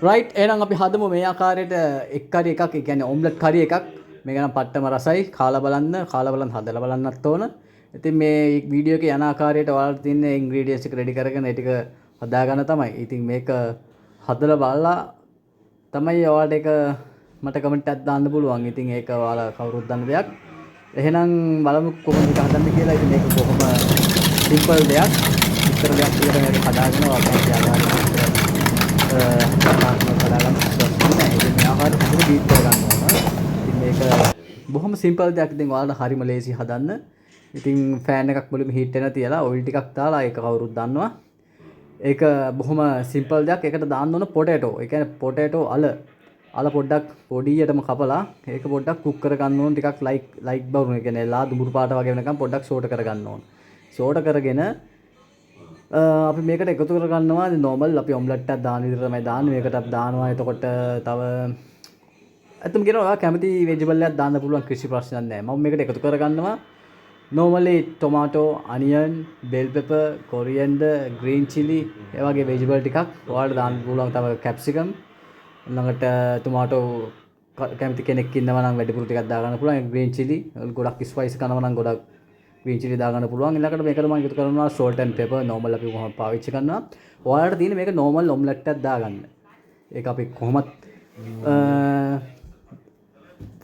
Right එහෙනම් අපි හදමු මේ ආකාරයට එක් කරි එකක් ඒ කියන්නේ ඔම්ලට් කරි එකක් මේක නම් පට්ටම රසයි කාලා බලන්න හදලා බලන්නත් ඕන. ඉතින් මේ වීඩියෝ එකේ යන ආකාරයට ඔයාලට තියෙන ඉන්ග්‍රීඩියන්ට්ස් ටික රෙඩි කරගෙන ඒ ටික හදාගන්න තමයි. ඉතින් මේක හදලා බලලා තමයි ඔයාලට ඒක මට කමෙන්ට් එකක් දාන්න පුළුවන්. ඉතින් ඒක ඔයාලා කවුරුත් දන්න දෙයක්. එහෙනම් බලමු කොහොමද ඒක හදන්නේ කියලා. ඉතින් මේක කොහොම සිම්පල් දෙයක්. විතර දෙයක් කියලා මේක හදාගෙන ඔයාලට ආකාරයට කඩාගන්න ප්‍රශ්නේ නැහැ. ඉතින් මේ ආකාරයට හදලා බීට් කරගන්න ඕන. ඉතින් මේක බොහොම සිම්පල් දෙයක්. ඉතින් ඔයාලට හරිම ලේසි හදන්න. ඉතින් ෆෑන් එකක් මුලින්ම හීට් වෙන තියලා ඔයිල් ටිකක් දාලා ඒක කවුරුත් දන්නවා. ඒක බොහොම සිම්පල් දෙයක්. ඒකට දාන්න ඕන පොටේටෝ. ඒ කියන්නේ පොටේටෝ අල පොඩ්ඩක් පොඩියටම කපලා ඒක පොඩ්ඩක් කුක් කරගන්න ඕන. ටිකක් ලයිට් බවුන්. ඒ කියන්නේ ලා දුඹුරු පාට වගේ වෙනකම් පොඩ්ඩක් ෂෝට් කරගන්න ඕන. ෂෝට් කරගෙන අපි මේකට එකතු කරගන්නවා නෝමල් අපි ඔම්ලට් එකක් දාන විදිහට තමයි දාන්නේ. මේකට අපි දානවා එතකොට තව අතම කියනවා ඔයා කැමති වෙජිටබල් එකක් දාන්න පුළුවන් කිසි ප්‍රශ්නයක් නැහැ. මම මේකට එකතු කරගන්නවා normally tomato, onion, bell pepper, coriander, green chili ඒ වගේ vegetable ටිකක් ඔයාලට දාන්න පුළුවන්. තව capsicum ළඟට tomato කැමති කෙනෙක් ඉන්නවා නම් වැඩිපුර ටිකක් දාගන්න පුළුවන්. green chili ගොඩක් spice කරනවා නම් ගොඩක් green chili දාගන්න පුළුවන්. ඊළඟට මේකට මම එකතු කරනවා salt and pepper normal අපි කොහොමද පාවිච්චි කරනවා. ඔයාලට තියෙන්නේ මේක normal omelette එකක් දාගන්න. ඒක අපි කොහොමත්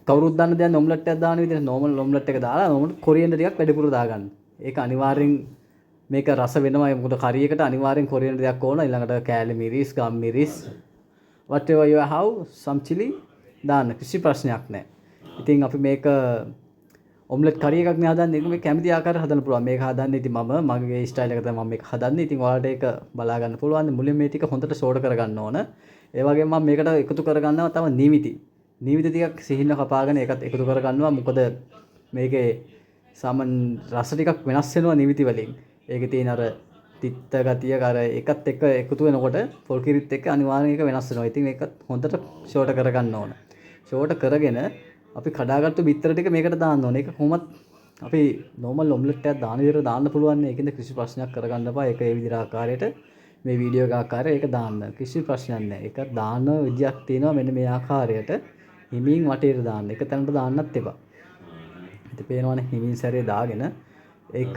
කවුරුත් දන්න දෙයක් ඔම්ලට් එකක් දාන විදිහට normal ඔම්ලට් එක දාලා normal කොරියන්ඩර් ටිකක් වැඩිපුර දාගන්න. ඒක අනිවාර්යෙන් මේක රස වෙනවා. මොකද කරි එකට අනිවාර්යෙන් කොරියන්ඩර් ටිකක් ඕන. ඊළඟට කෑලි මිරිස්, ගම් මිරිස් whatever you have some chili දාන්න කිසි ප්‍රශ්නයක් නැහැ. ඉතින් අපි මේක ඔම්ලට් කරි එකක් නේ හදන්නේ. ඒක මේ කැමති ආකාරයට හදන්න පුළුවන්. මේක හදන්නේ ඉතින් මගේ ස්ටයිල් එක තමයි මම මේක හදන්නේ. ඉතින් ඔයාලට ඒක බලා ගන්න පුළුවන්. මුලින්ම මේ ටික හොඳට ෂෝට් කරගන්න ඕන. ඒ වගේම මම මේකට එකතු කරගන්නවා තව නීවිති ටිකක් සිහින්න කපාගෙන ඒකත් එකතු කරගන්නවා. මොකද මේකේ සාමන් රස ටිකක් වෙනස් වෙනවා නීවිති වලින්. ඒකේ තියෙන අර තිත්ත ගතිය අර එකත් එක්ක එකතු වෙනකොට පොල් කිරිත් එක්ක අනිවාර්යෙන් ඒක වෙනස් වෙනවා. ඉතින් ඒකත් හොඳට ෂෝට් කරගන්න ඕන. ෂෝට් කරගෙන අපි කඩාගත්තු බිත්තර ටික මේකට දාන්න ඕනේ. ඒක කොහොමත් අපි normal omelette එකක් දාන විදිහට දාන්න පුළුවන්. ඒකෙන්ද කිසි ප්‍රශ්නයක් කරගන්න එපා. ඒක ඒ විදිහට ආකාරයට මේ වීඩියෝ එක ආකාරයට ඒක දාන්න කිසි ප්‍රශ්නයක් නැහැ. ඒක දාන විදියක් තියෙනවා මෙන්න මේ ආකාරයට. හිමින් වටේට දාන්න. එක තැනට දාන්නත් එපා. ඉතින් පේනවනේ හිමින් සැරේ දාගෙන ඒක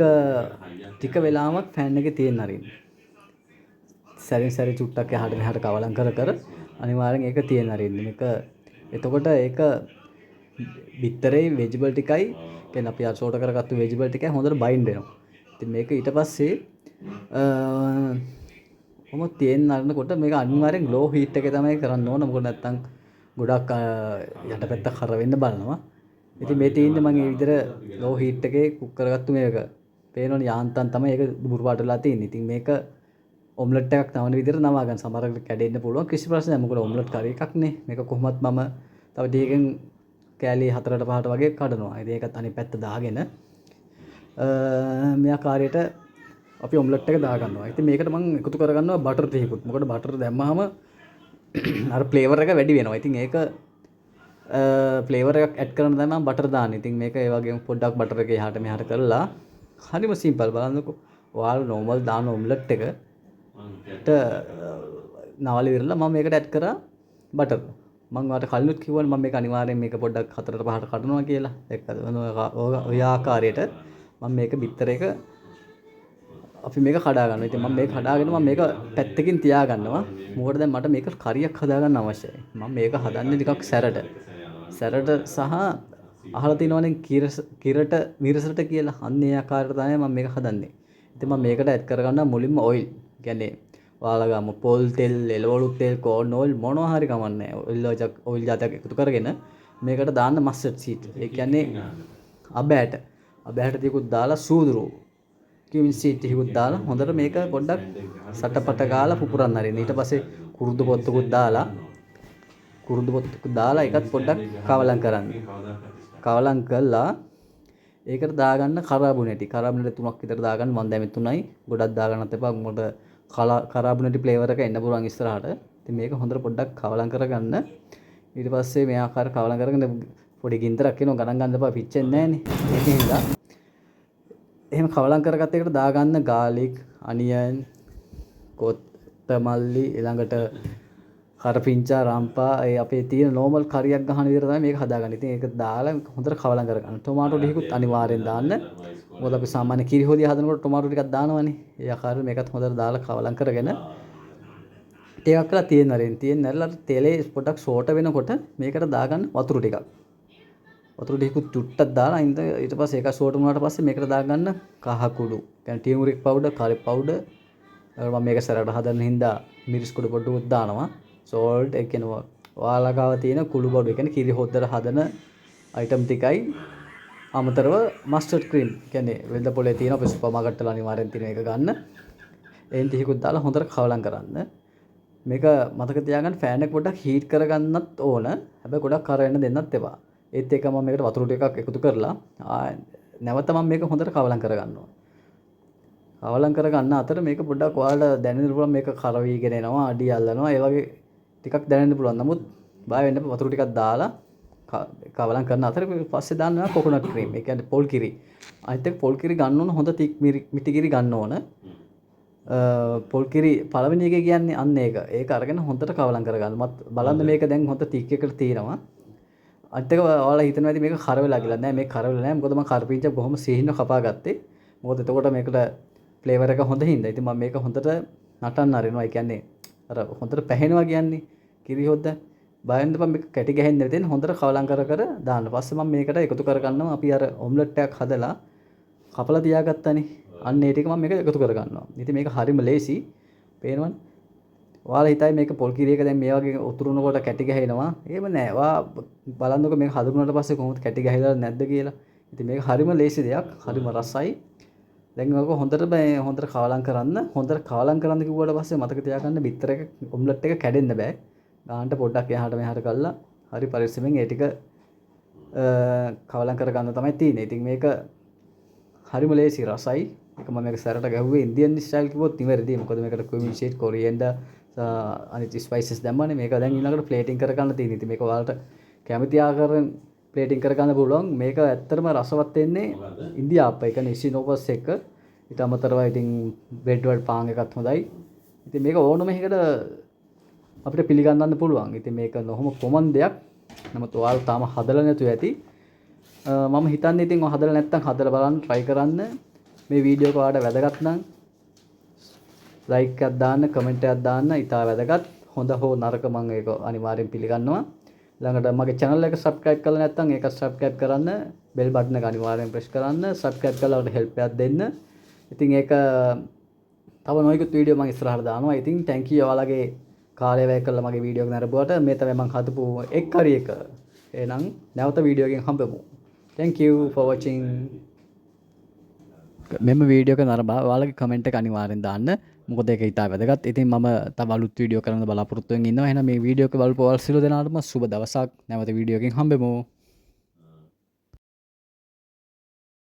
ටික වෙලාවක් ෆෑන් එකේ තියෙන්න අරින්න. සැරින් සැරේ චුට්ටක් එහාට මෙහාට කවලම් කර අනිවාර්යෙන් ඒක තියෙන්න අරින්න. මේක එතකොට ඒක බිත්තරේ වෙජිටබල් ටිකයි කියන්නේ අපි අර ෂෝට් කරගත්තු වෙජිටබල් ටිකයි හොඳට බයින්ඩ් වෙනවා. ඉතින් මේක ඊට පස්සේ කොහොමද තියෙන්න අරනකොට මේක අනිවාර්යෙන් ලෝ හීට් එකේ තමයි කරන්න ඕන. මොකද නැත්තම් ගොඩක් යටපැත්ත කර වෙන්න බලනවා. ඉතින් මේ තියෙන්නේ මම මේ විදිහට ලෝ හීට් එකේ කුක් කරගත්තු මේක. පේනවනේ යාන්තම් තමයි ඒක දුඹුරු පාට වෙලා තියෙන්නේ. ඉතින් මේක ඔම්ලට් එකක් නවන විදිහට නවා ගන්න. සමහරකට කැඩෙන්න පුළුවන් කිසි ප්‍රශ්නයක් නැහැ. මොකද ඔම්ලට් කරි එකක් නේ. මේක කොහොමත් මම තව ටිකකින් කෑලි 4ට 5ට වගේ කඩනවා. ඉතින් ඒකත් අනිත් පැත්ත දාගෙන මේ ආකාරයට අපි ඔම්ලට් එක දාගන්නවා. ඉතින් මේකට මම එකතු කරගන්නවා බටර් ටිකකුත්. මොකද බටර් දැම්මහම අර ෆ්ලේවර් එක වැඩි වෙනවා. ඉතින් ඒක ෆ්ලේවර් එකක් ඇඩ් කරන තමයි මම බටර් දාන්නේ. ඉතින් මේක ඒ වගේම පොඩ්ඩක් බටර් එක එහාට මෙහාට කරලා හරිම සිම්පල් බලන්නකෝ. ඔයාලා normal දාන ඔම්ලට් එකට නවල විරලා මම මේකට ඇඩ් කරා බටර්. මම ඔයාලට කලිනුත් කිව්වනේ මම මේක අනිවාර්යෙන් මේක පොඩ්ඩක් 4ට 5ට කඩනවා කියලා. ඒක ඔය ආකාරයට මම මේක බිත්තර එක අපි මේක කඩා ගන්නවා. ඉතින් මම මේක කඩාගෙන මම මේක පැත්තකින් තියා ගන්නවා. මොකද දැන් මට මේක කරියක් හදාගන්න අවශ්‍යයි. මම මේක හදන්නේ ටිකක් සැරට සහ අහලා තිනවනේ කිරට මිරසට කියලා. අන්න ඒ ආකාරයට තමයි මම මේක හදන්නේ. ඉතින් මම මේකට ඇඩ් කරගන්නවා මුලින්ම ඔයිල්. කියන්නේ ඔයාලා ගාම පොල් තෙල්, එළවලු තෙල්, කෝන් ඔයිල් මොනවා හරි කමන්නේ. ඔයිල් જાතියක් එකතු කරගෙන මේකට දාන්න මස්ටඩ් සීඩ්. ඒ කියන්නේ අබෑට ටිකකුත් දාලා සූදුරු කිවින් සීඩ් ටිකකුත් දාලා හොඳට මේක පොඩ්ඩක් සටපට ගාලා පුපුරන්න හරින්න. ඊට පස්සේ කුරුදු පොත්තකුත් දාලා ඒකත් පොඩ්ඩක් කවලම් කරන්න. කවලම් කළා ඒකට දාගන්න කරාබු නැටි 3ක් විතර දාගන්න. මම දැන් 3යි. ගොඩක් දාගන්නත් එපා. මොකද කරාබු නැටි ෆ්ලේවර් එක එන්න පුළුවන් ඉස්සරහට. ඉතින් මේක හොඳට පොඩ්ඩක් කවලම් කරගන්න. ඊට පස්සේ මේ ආකාර කවලම් කරගෙන පොඩි ගින්දරක් එනවා ගණන් ගන්න එපා. පිච්චෙන්නේ නැහනේ. ඒකෙන් ඉඳලා එහෙම කවලම් කරගත්ත එකට දාගන්න garlic, onion, කොත්තමල්ලි ඊළඟට කරපිංචා රම්පා ඒ අපේ තියෙන නෝමල් කරියක් ගහන විදිහට තමයි මේක හදාගන්නේ. ඉතින් ඒක දාලා හොඳට කවලම් කරගන්න. ටොමාටෝ ටිකකුත් අනිවාර්යෙන් දාන්න. මොකද අපි සාමාන්‍ය කිරි හොදිය හදනකොට ටොමාටෝ ටිකක් දානවනේ. ඒ ආකාරයෙන් මේකත් හොඳට දාලා කවලම් කරගෙන ටිකක් කරලා තියෙන්න නැරලා තෙලේ පොඩක් ෂෝට් වෙනකොට මේකට දාගන්න වතුර ටිකක්. වතුර ටිකකුත් චුට්ටක් දාලා ඊට පස්සේ ඒක ෂෝට් වුණාට පස්සේ මේකට දාගන්න කහ කුඩු. කියන්නේ ටියුමරික් පවුඩර්, කරි පවුඩර්. මම මේක සරට හදන්න හින්දා මිරිස් කුඩු පොඩ්ඩක් දානවා. සෝල්ට් ඒ කියන්නේ ඔයාලා ගාව තියෙන කුළු බඩු ඒ කියන්නේ කිරි හොද්දට හදන අයිටම් ටිකයි අමතරව මස්ටර්ඩ් ක්‍රීම් කියන්නේ වෙළඳ පොලේ තියෙන අපේ සුපර් මාකට් වල අනිවාර්යෙන් තියෙන එක ගන්න. එයින් ටිකකුත් දාලා හොඳට කවලම් කරන්න. මේක මතක තියාගන්න ෆෑන් එක පොඩ්ඩක් හීට් කරගන්නත් ඕන. හැබැයි ගොඩක් කර වෙන්න දෙන්නත් එපා. ඒත් එක මම මේකට වතුර ටිකක් එකතු කරලා නැවත මම මේක හොඳට කවලම් කරගන්නවා. කවලම් කරගන්න අතර මේක පොඩ්ඩක් ඔයාලට දැනෙන්න පුළුවන් මේක කර වීගෙන එනවා, අඩි අල්ලනවා. ඒ වගේ ටිකක් දැනෙන්න පුළුවන්. නමුත් බය වෙන්න එපා. වතුර ටිකක් දාලා කවලම් කරන අතර පස්සේ දාන්නවා කොකොනට් ක්‍රීම්. ඒ කියන්නේ පොල් කිරි. අනිත් එක පොල් කිරි ගන්න ඕන හොඳ මිටි කිරි ගන්න ඕන. පොල් කිරි පළවෙනි එකේ කියන්නේ අන්න ඒක. ඒක අරගෙන හොඳට කවලම් කරගන්න. මත් බලන්න මේක දැන් හොඳ තික් එකට තියෙනවා. අනිත් එක ඔයාලා හිතනවා ඇති මේක කර වෙලා කියලා. නෑ මේක කර වෙලා නෑ. මොකද මම කරපිංච බොහොම සිහින්ව කපා ගත්තේ. මොකද එතකොට මේකට ෆ්ලේවර් එක හොඳ හින්දා. ඉතින් මම මේක හොඳට නටන්න අරිනවා. ඒ කියන්නේ අර හොඳට පැහෙනවා කියන්නේ කිරි හොද්ද. බයෙන්ද මම මේක කැටි ගහෙන්න දෙන්න හොඳට කවලම් කර දාන්න. පස්සේ මම මේකට එකතු කරගන්නවා. අපි අර ඔම්ලට් එකක් හදලා කපලා තියාගත්තානේ. අන්න ඒ ටික මම මේක එකතු කරගන්නවා. ඉතින් මේක හරිම ලේසි. පේනවනේ. ඔයාලා හිතයි මේක පොල් කිරි එක දැන් මේ වගේ උතුරුනකොට කැටි ගහනවා. එහෙම නෑ. ඔයා බලන්නකො මේක හදුනාට පස්සේ කොහොමද කැටි ගහලා නැද්ද කියලා. ඉතින් මේක හරිම ලේසි දෙයක්. හරිම රසයි. දැන් ඔයක හොඳට කවලම් කරන්න. හොඳට කවලම් කරන්න කිව්වට පස්සේ මතක තියාගන්න බිත්තර එක ඔම්ලට් එක කැඩෙන්න බෑ. ගානට පොඩ්ඩක් එහාට මෙහාට කරලා හරි පරිස්සමෙන් ඒ ටික කවලම් කරගන්න තමයි තියෙන්නේ. ඉතින් මේක හරිම ලේසි රසයි. ඒක මම මේක සැරට ගැහුවේ ඉන්දියන් ස්ටයිල් කිව්වොත් නිවැරදි. මොකද මේකට cumin seed, coriander අනිත් ස්පයිසස් දැම්මනේ. මේක දැන් ඊළඟට ප්ලේටින් කරගන්න තියෙනවා. ඉතින් මේක ඔයාලට කැමති ආකාරයෙන් ප්ලේටින් කරගන්න පුළුවන්. මේක ඇත්තටම රසවත් වෙන්නේ ඉන්දියාප්ප. ඒ කියන්නේ ඉසිනෝපස් එක. ඊට අමතරව ඉතින් බ්‍රෙඩ් වල පාන් එකත් හොඳයි. ඉතින් මේක ඕනම එකකට අපිට පිළිගන්නන්න පුළුවන්. ඉතින් මේක නොහොම කොමන් දෙයක්. නමුත් ඔයාලා තාම හදලා නැතුව ඇති. මම හිතන්නේ ඉතින් ඔය හදලා නැත්නම් හදලා බලන්න try කරන්න. මේ වීඩියෝ එක ඔයාලට වැදගත් නම් ලයික් එකක් දාන්න, කමෙන්ට් එකක් දාන්න. ඉතාල වැදගත්. හොඳ හෝ නරක මම ඒක අනිවාර්යෙන් පිළිගන්නවා. ළඟට මගේ channel එක subscribe කරලා නැත්නම් ඒක subscribe කරන්න. bell button එක අනිවාර්යෙන් press කරන්න. subscribe කරලා ඔයාලට help එකක් දෙන්න. ඉතින් ඒක තව නොයෙකුත් වීඩියෝ මම ඉස්සරහට දානවා. ඉතින් thank you ඔයාලගේ කාලය වැය කරලා මගේ වීඩියෝ එක නරඹුවට. මේ තමයි මම හදපු එක් කරි එක. එහෙනම් නැවත වීඩියෝ එකකින් හම්බෙමු. Thank you for watching. මෙම වීඩියෝ එක නරඹා ඔයාලගේ කමෙන්ට් එක අනිවාර්යෙන් දාන්න. මොකද ඒක ඉතා වැදගත්. ඉතින් මම තව අලුත් වීඩියෝ කරන්න බලාපොරොත්තු වෙමින් ඉන්නවා. එහෙනම් මේ වීඩියෝ එක බලපු ඔයාලා සියලු දෙනාටම සුබ දවසක්. නැවත වීඩියෝ එකකින් හම්බෙමු.